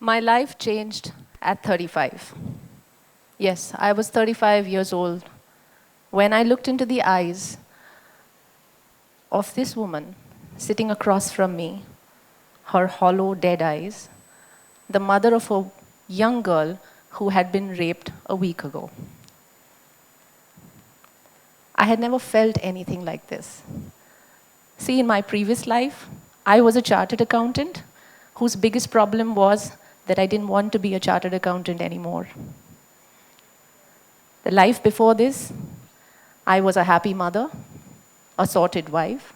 My life changed at 35. Yes, I was 35 years old when I looked into the eyes of this woman sitting across from me, her hollow, dead eyes, the mother of a young girl who had been raped a week ago. I had never felt anything like this. See, in my previous life, I was a chartered accountant whose biggest problem was that I didn't want to be a chartered accountant anymore. The life before this, I was a happy mother, a sorted wife,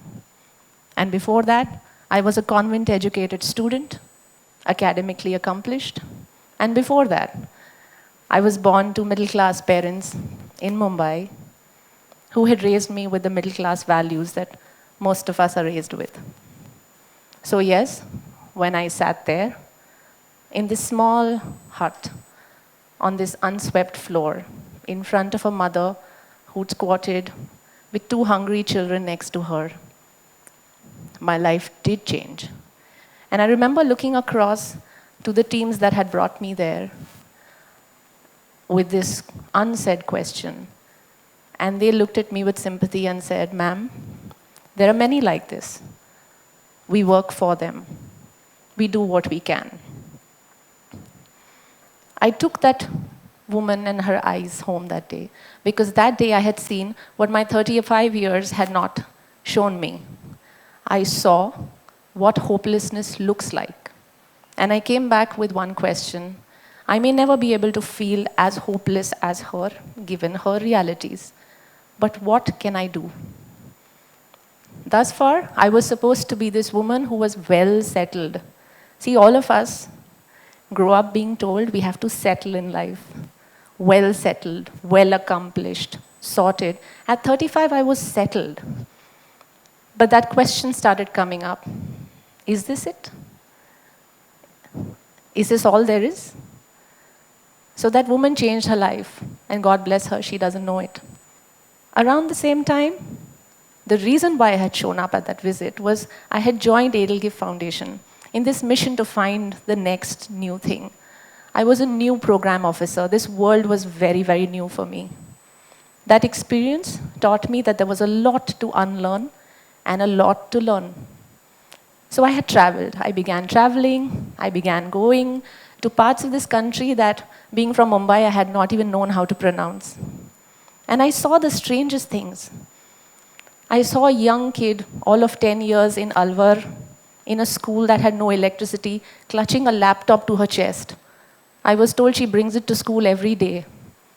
and before that, I was a convent-educated student, academically accomplished, and before that, I was born to middle-class parents in Mumbai who had raised me with the middle-class values that most of us are raised with. So yes, when I sat there in this small hut on this unswept floor in front of a mother who'd squatted with two hungry children next to her, my life did change. And I remember looking across to the teams that had brought me there with this unsaid question. And they looked at me with sympathy and said, "Ma'am, there are many like this. We work for them. We do what we can." I took that woman and her eyes home that day because that day I had seen what my 35 years had not shown me. I saw what hopelessness looks like. And I came back with one question. I may never be able to feel as hopeless as her, given her realities. But what can I do? Thus far, I was supposed to be this woman who was well settled. See, all of us grow up being told we have to settle in life. Well settled, well accomplished, sorted. At 35, I was settled. But that question started coming up. Is this it? Is this all there is? So that woman changed her life, and God bless her, she doesn't know it. Around the same time, the reason why I had shown up at that visit was I had joined TEDxYouth Foundation in this mission to find the next new thing. I was a new program officer. This world was very, very new for me. That experience taught me that there was a lot to unlearn and a lot to learn. So I had traveled. I began traveling. I began going to parts of this country that, being from Mumbai, I had not even known how to pronounce. And I saw the strangest things. I saw a young kid, all of 10 years in Alwar, in a school that had no electricity, clutching a laptop to her chest. I was told she brings it to school every day.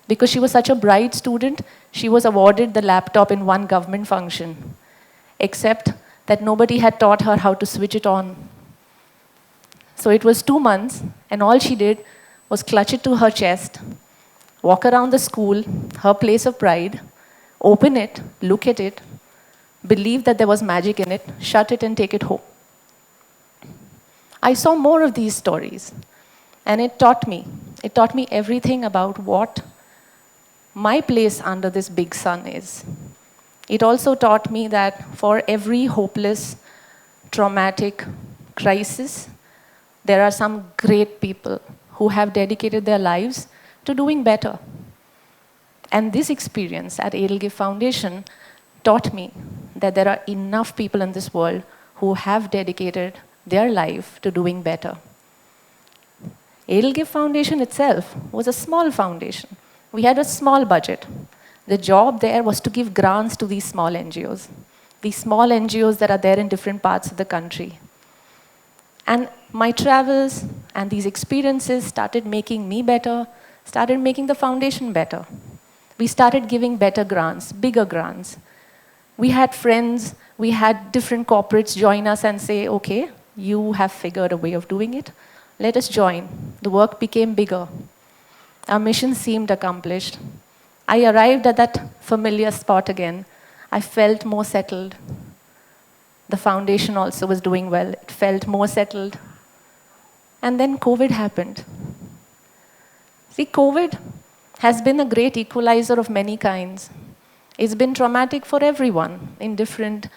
Because she was such a bright student, she was awarded the laptop in one government function. Except that nobody had taught her how to switch it on. So it was 2 months, and all she did was clutch it to her chest, walk around the school, her place of pride, open it, look at it, believe that there was magic in it, shut it and take it home. I saw more of these stories, and it taught me. It taught me everything about what my place under this big sun is. It also taught me that for every hopeless, traumatic crisis, there are some great people who have dedicated their lives to doing better. And this experience at TEDxYouth Foundation taught me that there are enough people in this world who have dedicated their life to doing better. TEDxYouth Foundation itself was a small foundation. We had a small budget. The job there was to give grants to these small NGOs that are there in different parts of the country. And my travels and these experiences started making me better, started making the foundation better. We started giving better grants, bigger grants. We had friends, we had different corporates join us and say, "Okay, you have figured a way of doing it. Let us join." The work became bigger. Our mission seemed accomplished. I arrived at that familiar spot again. I felt more settled. The foundation also was doing well. It felt more settled. And then COVID happened. See, COVID has been a great equalizer of many kinds. It's been traumatic for everyone in different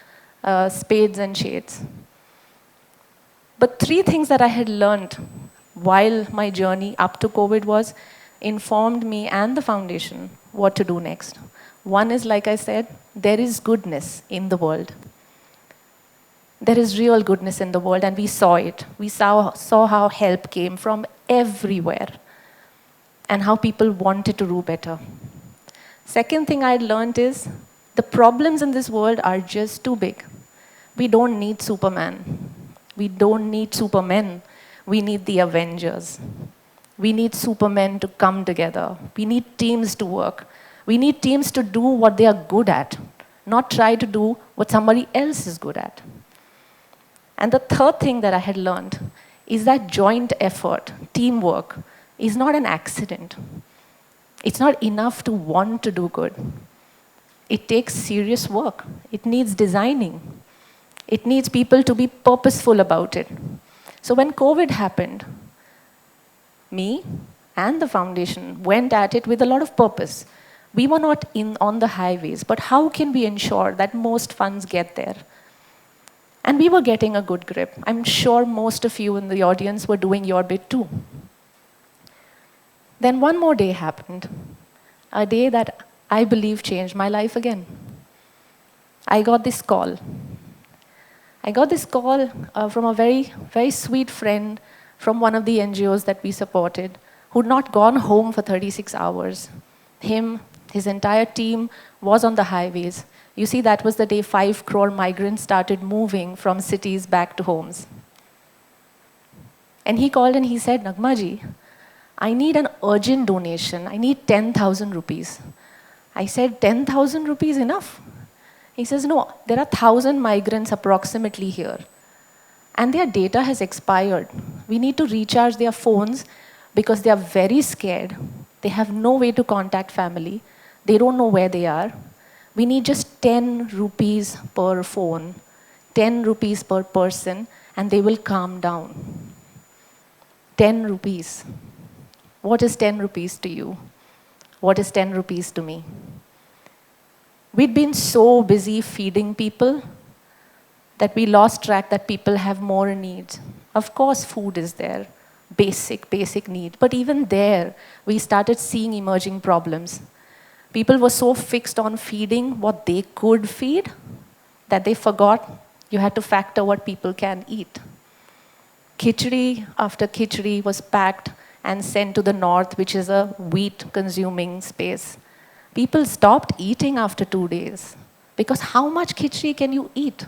spades and shades. But three things that I had learned while my journey up to COVID was, informed me and the foundation what to do next. One is, like I said, there is goodness in the world. There is real goodness in the world, and we saw it. We saw how help came from everywhere and how people wanted to do better. Second thing I learned is the problems in this world are just too big. We don't need Superman. We don't need Supermen. We need the Avengers. We need Supermen to come together. We need teams to work. We need teams to do what they are good at, not try to do what somebody else is good at. And the third thing that I had learned is that joint effort, teamwork, is not an accident. It's not enough to want to do good. It takes serious work. It needs designing. It needs people to be purposeful about it. So when COVID happened, me and the foundation went at it with a lot of purpose. We were not on the highways, but how can we ensure that most funds get there? And we were getting a good grip. I'm sure most of you in the audience were doing your bit too. Then one more day happened, a day that I believe changed my life again. I got this call. I got this call from a very, very sweet friend from one of the NGOs that we supported, who'd not gone home for 36 hours. His entire team was on the highways. You see, that was the day 5 crore migrants started moving from cities back to homes. And he called and he said, Naghma ji, I need an urgent donation. I need 10,000 rupees. I said, 10,000 rupees enough? He says, no, there are 1,000 migrants approximately here. And their data has expired. We need to recharge their phones because they are very scared. They have no way to contact family. They don't know where they are. We need just 10 rupees per phone, 10 rupees per person, and they will calm down. 10 rupees. What is 10 rupees to you? What is 10 rupees to me? We'd been so busy feeding people that we lost track that people have more needs. Of course, food is there, basic need. But even there, we started seeing emerging problems. People were so fixed on feeding what they could feed that they forgot you had to factor what people can eat. Khichdi after khichdi was packed and sent to the north, which is a wheat-consuming space. People stopped eating after 2 days because how much khichdi can you eat?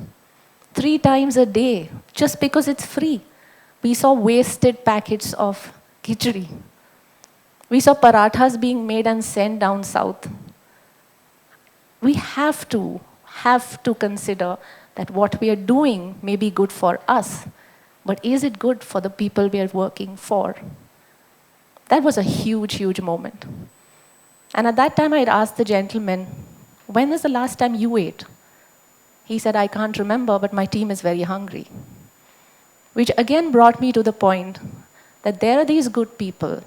3 times a day, just because it's free. We saw wasted packets of khichdi. We saw parathas being made and sent down south. We have to consider that what we are doing may be good for us, but is it good for the people we are working for? That was a huge, huge moment. And at that time, I'd asked the gentleman, when was the last time you ate? He said, I can't remember, but my team is very hungry. Which again brought me to the point that there are these good people.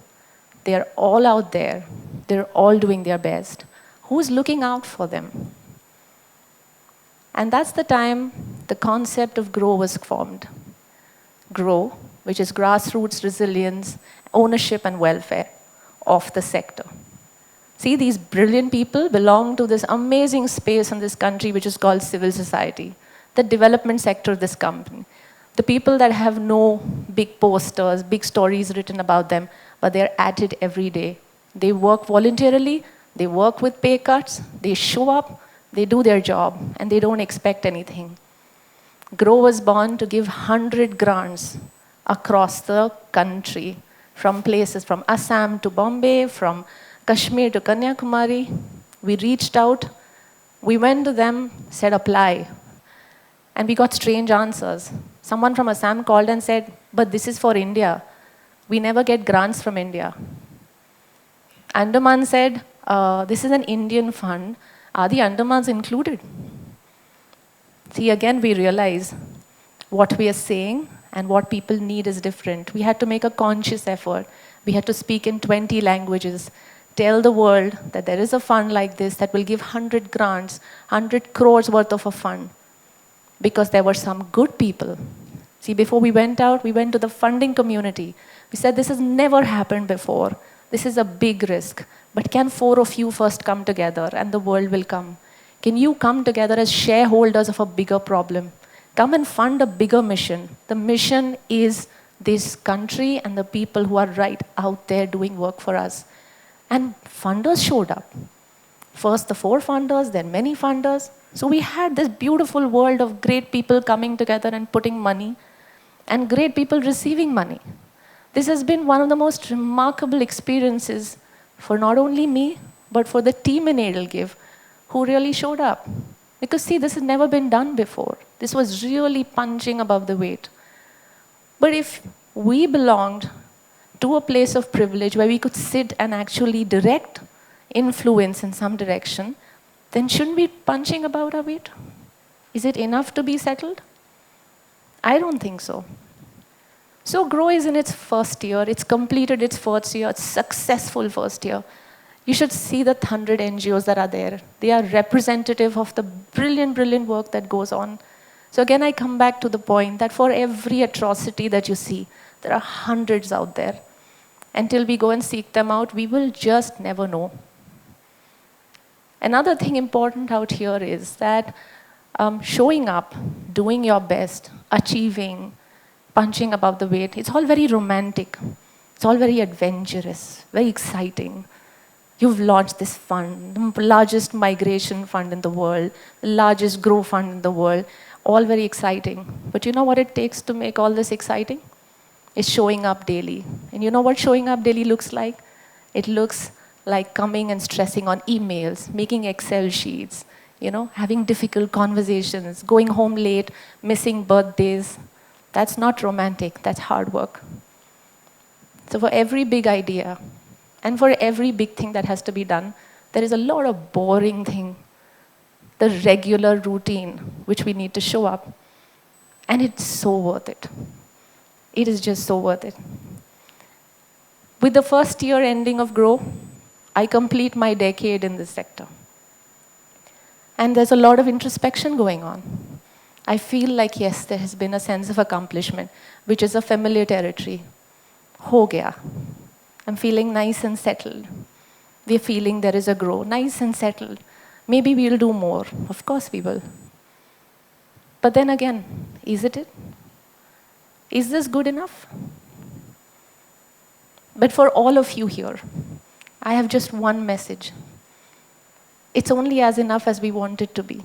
They're all out there. They're all doing their best. Who's looking out for them? And that's the time the concept of GROW was formed. GROW, which is grassroots resilience, ownership and welfare of the sector. See, these brilliant people belong to this amazing space in this country which is called civil society, the development sector of this company. The people that have no big posters, big stories written about them, but they're at it every day. They work voluntarily, they work with pay cuts, they show up, they do their job, and they don't expect anything. GROW was born to give 100 grants across the country, from places from Assam to Bombay, from Kashmir to Kanyakumari. We reached out, we went to them, said apply, and we got strange answers. Someone from Assam called and said, but this is for India. We never get grants from India. Andaman said, this is an Indian fund. Are the Andamans included? See, again, we realize what we are saying and what people need is different. We had to make a conscious effort. We had to speak in 20 languages, tell the world that there is a fund like this that will give 100 grants, 100 crores worth of a fund, because there were some good people See, before we went out, we went to the funding community. We said, this has never happened before. This is a big risk. But can 4 of you first come together and the world will come? Can you come together as shareholders of a bigger problem? Come and fund a bigger mission. The mission is this country and the people who are right out there doing work for us. And funders showed up. First the 4 funders, then many funders. So we had this beautiful world of great people coming together and putting money, and great people receiving money. This has been one of the most remarkable experiences for not only me, but for the team in Edelgive, who really showed up. Because see, this has never been done before. This was really punching above the weight. But if we belonged to a place of privilege where we could sit and actually direct influence in some direction, then shouldn't we be punching above our weight? Is it enough to be settled? I don't think so. So Grow is in its first year. It's completed its first year. It's successful first year. You should see the 100 NGOs that are there. They are representative of the brilliant, brilliant work that goes on. So again, I come back to the point that for every atrocity that you see, there are hundreds out there. Until we go and seek them out, we will just never know. Another thing important out here is that showing up, doing your best, achieving, punching above the weight, it's all very romantic. It's all very adventurous, very exciting. You've launched this fund, the largest migration fund in the world, the largest Grow fund in the world, all very exciting. But you know what it takes to make all this exciting? It's showing up daily. And you know what showing up daily looks like? It looks like coming and stressing on emails, making Excel sheets, having difficult conversations, going home late, missing birthdays. That's not romantic, that's hard work. So for every big idea, and for every big thing that has to be done, there is a lot of boring thing, the regular routine, which we need to show up. And it's so worth it. It is just so worth it. With the first year ending of Grow, I complete my decade in this sector. And there's a lot of introspection going on. I feel like, yes, there has been a sense of accomplishment, which is a familiar territory. Ho gaya. I'm feeling nice and settled. We're feeling there is a Grow, nice and settled. Maybe we'll do more. Of course we will. But then again, is it? Is this good enough? But for all of you here, I have just one message. It's only as enough as we want it to be.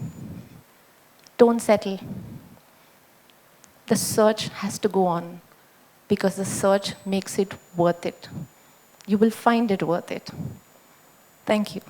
Don't settle. The search has to go on because the search makes it worth it. You will find it worth it. Thank you.